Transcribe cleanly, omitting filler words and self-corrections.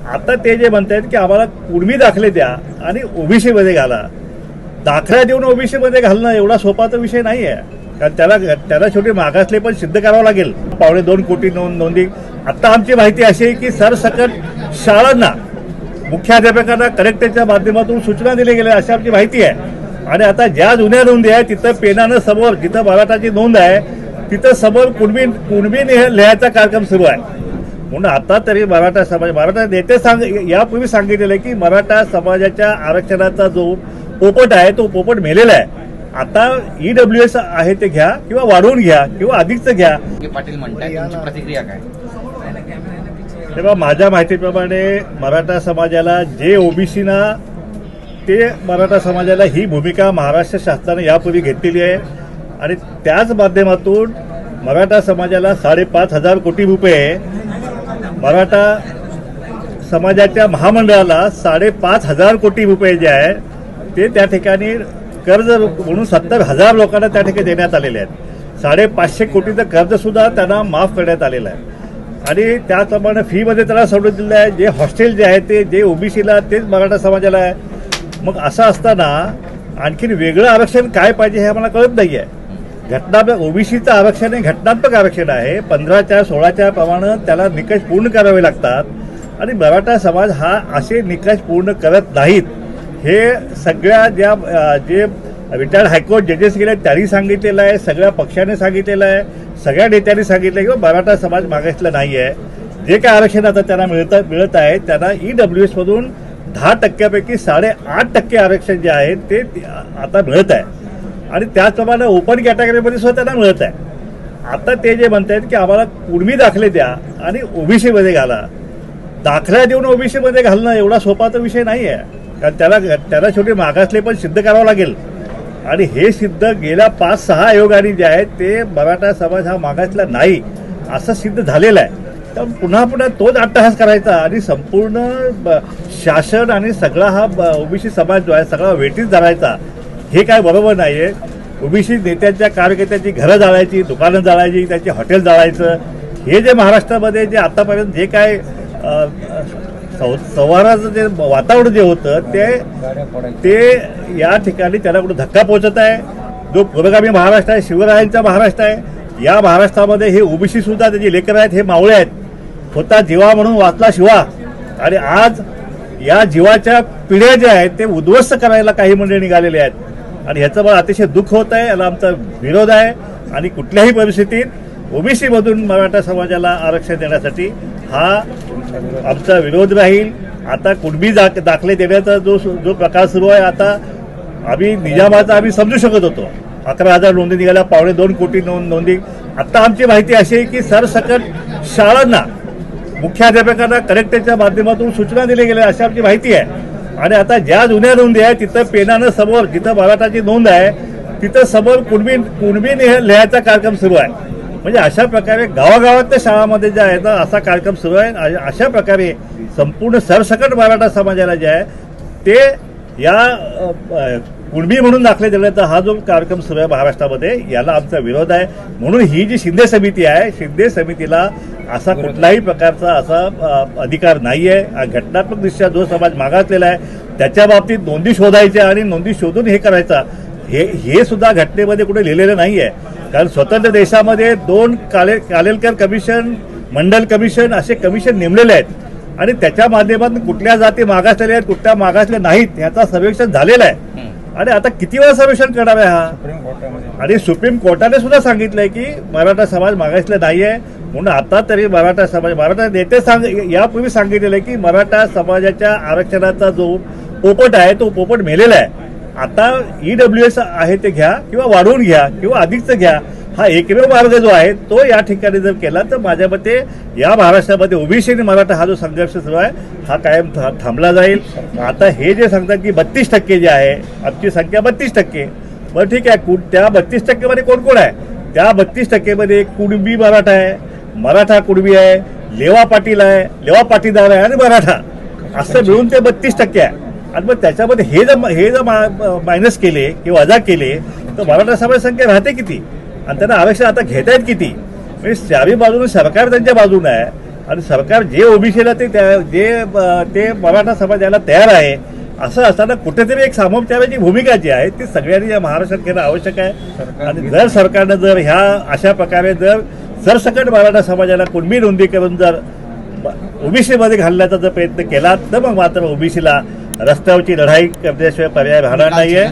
आता ते जे म्हणतायत की आम्हाला कुणबी दाखले द्या आणि ओबीसी मध्ये घाला. दाखला देऊन ओबीसी मध्ये घालणं एवढा सोपा तर विषय नाही आहे, कारण त्याला शेवटी मागासले पण सिद्ध करावं लागेल. 2.25 कोटी नोंदी. आता आमची माहिती अशी आहे की सरसकट शाळांना मुख्याध्यापकांना कलेक्टरच्या माध्यमातून सूचना दिल्या गेल्या अशी आमची माहिती आहे. आणि आता ज्या जुन्या नोंदी आहे तिथं पेनानं समोर जिथं मराठाची नोंद आहे तिथं समोर कुणबी लिहायचा कार्यक्रम सुरू आहे. म्हणून आता तरी मराठा नेते यापूर्वी सांगितलेलं आहे की मराठा समाजाच्या आरक्षणाचा जो पोपट आहे तो पोपट मेलेला आहे. आता EWS आहे ते घ्या किंवा वाढवून घ्या किंवा अधिकचं घ्या. पाटील म्हणतात, तुमची प्रतिक्रिया काय? तेव्हा माझ्या माहितीप्रमाणे मराठा समाजाला जे ओबीसीना ते मराठा समाजाला ही भूमिका महाराष्ट्र शासनाने यापूर्वी घेतलेली आहे. आणि त्याच माध्यमातून मराठा समाजाला 5,500 कोटी रुपये, मराठा समाजाच्या महामंडळाला 5,500 कोटी रुपये जे आहे ते त्या ठिकाणी कर्ज म्हणून 70,000 लोकांना त्या ठिकाणी देण्यात आलेले आहेत. 550 कोटीचं कर्ज सुद्धा त्यांना माफ करण्यात आलेलं आहे. आणि त्याचप्रमाणे फीमध्ये त्यांना सवलत दिली आहे. जे हॉस्टेल जे आहे ते जे ओबीसीला तेच मराठा समाजाला आहे. मग असं असताना आणखीन वेगळं आरक्षण काय पाहिजे हे आम्हाला कळत नाही आहे. ओबीसीचं आरक्षण हे घटनात्मक आरक्षण आहे. 15च्या 16च्या प्रमाणे त्याला निकष पूर्ण करावे लागतात आणि मराठा समाज हा असे निकष पूर्ण करत नाहीत. हे सगळ्या जे रिटायर्ड हायकोर्ट जजेस गेले त्यांनी सांगितलेलं आहे, सगळ्या पक्षाने सांगितलेलं आहे, सगळ्या नेत्यांनी सांगितलं की मराठा समाज मागासला नाही आहे. जे काय आरक्षण आता त्यांना मिळत आहे त्यांना EWS मधून 10% 8.5% आरक्षण जे आहे ते आता मिळत आहे. आणि त्याचप्रमाणे ओपन कॅटेगरीमध्ये सुद्धा त्यांना मिळत आहे. आता ते जे म्हणतायत की आम्हाला कुणबी दाखले द्या आणि ओबीसी मध्ये घाला. दाखला देऊन ओबीसी मध्ये घालणं एवढा सोपा तर विषय नाही आहे, कारण त्याला शेवटी मागासले पण सिद्ध करावं लागेल. आणि हे सिद्ध गेल्या 5-6 आयोगांनी जे आहे ते मराठा समाज हा मागासला नाही असं सिद्ध झालेलं आहे. तर पुन्हा तोच अट्टहास करायचा आणि संपूर्ण शासन आणि सगळा हा ओबीसी समाज जो आहे सगळा वेटीस धरायचा, हे काय बरोबर नाही आहे. ओबीसी नेत्यांच्या कार्यकर्त्यांची घरं जाळायची, दुकानं जाळायची, त्यांची हॉटेल जाळायचं, हे जे महाराष्ट्रामध्ये जे आतापर्यंत जे काय संवादाचं जे वातावरण जे होतं ते या ठिकाणी त्याला कुठं धक्का पोहोचत आहे. जो पुरोगामी महाराष्ट्र आहे, शिवरायांचा महाराष्ट्र आहे, या महाराष्ट्रामध्ये हे ओबीसी सुद्धा त्याचे लेकर आहेत, हे मावळे आहेत. होता जीवा म्हणून वाचला शिवा. आणि आज या जीवाच्या पिढ्या ज्या आहेत ते उद्ध्वस्त करायला काही मंडळी निघालेले आहेत. आणि ह्याचं मला अतिशय दुःख होत आहे. याला आमचा विरोध आहे. आणि कुठल्याही परिस्थितीत ओबीसी मधून मराठा समाजाला आरक्षण देण्यासाठी हा आमचा विरोध राहील. आता कुणबी दाखले देण्याचा जो प्रकार सुरू आहे, आता निजामाचा आम्ही समजू शकत होतो. 11,000 नोंदी निघाल्या, 2.25 कोटी नोंदी. आता आमची माहिती अशी आहे की सरसकट शाळांना मुख्याध्यापकांना कलेक्टरच्या माध्यमातून सूचना दिल्या गेल्या अशी आमची माहिती आहे. आणि आता ज्या जुन्या नोंदी आहे तिथं पेनानं समोर जिथं मराठाची नोंद आहे तिथं समोर कुणबी लिहायचा कार्यक्रम सुरू आहे. म्हणजे अशा प्रकारे गावागावातल्या शाळांमध्ये जे आहे ना असा कार्यक्रम सुरू आहे. अशा प्रकारे संपूर्ण सरसकट मराठा समाजाला जे आहे ते या कुणबी म्हणून दाखले देण्याचा हा जो कार्यक्रम सुरू आहे महाराष्ट्रामध्ये, याला आमचा विरोध आहे. म्हणून ही जी शिंदे समिती आहे, शिंदे समितीला असा कुठल्याही प्रकारचा असा अधिकार नाही आहे. घटनात्मक दृष्ट्या जो समाज मागासलेला आहे त्याच्या बाबतीत नोंदी शोधायच्या आणि नोंदी शोधून हे करायचा, हे सुद्धा घटनेमध्ये कुठे लिहिलेलं नाही आहे. कारण स्वतंत्र देशामध्ये 2 कालेलकर कमिशन, मंडल कमिशन असे कमिशन नेमलेले आहेत आणि त्याच्या माध्यमातून कुठल्या जाती मागासलेल्या आहेत, कुठल्या मागासल्या नाहीत याचा सर्वेक्षण झालेलं आहे. आणि आता किती वेळा सर्वेक्षण करणार आहे हा? आणि सुप्रीम कोर्टाने सुद्धा सांगितलंय की मराठा समाज मागासला नाही आहे. म्हणून आता तरी मराठा नेते यापूर्वी सांगितलेलं आहे की मराठा समाजाच्या आरक्षणाचा जो पोपट आहे तो पोपट मेलेला आहे. आता EWS आहे ते घ्या किंवा वाढवून घ्या किंवा अधिकचं घ्या, हा एकमेव मार्ग जो आहे तो या ठिकाणी जर केला तर माझ्या मते या महाराष्ट्रामध्ये ओबीसी आणि मराठा हा जो संघर्ष सुरू आहे हा कायम थांबला जाईल. आता हे जे सांगतात की 32% जे आहे, आमची संख्या 32%, बरं ठीक आहे, त्या 32% मध्ये कोण कोण आहे? त्या 32% मध्ये कुणबी मराठा आहे, मराठा कुणबी आहे, लेवा पाटील आहे, लेवा पाटीदार आहे आणि मराठा, असं मिळून ते 32% आहे. आणि मग त्याच्यामध्ये हे जर मायनस केले किंवा वजा केले तर मराठा समाज संख्या राहते किती आणि त्यांना आरक्षण आता घेता येत किती? म्हणजे चारी बाजूने सरकार त्यांच्या बाजूने आहे. आणि सरकार जे ओबीसीला ते मराठा समाजाला तयार आहे, असं असताना कुठेतरी एक सामोपचाराची भूमिका जी आहे ती सगळ्यांनी या महाराष्ट्रात घेणं आवश्यक आहे. आणि जर सरकारनं जर ह्या अशा प्रकारे जर सरसकट मराठा समाजाला कुणबी नोंदी करून जर ओबीसीमध्ये घालण्याचा जर प्रयत्न केला तर मग मात्र ओबीसीला रस्त्यावरची लढाई करण्याशिवाय पर्याय राहणार नाहीये.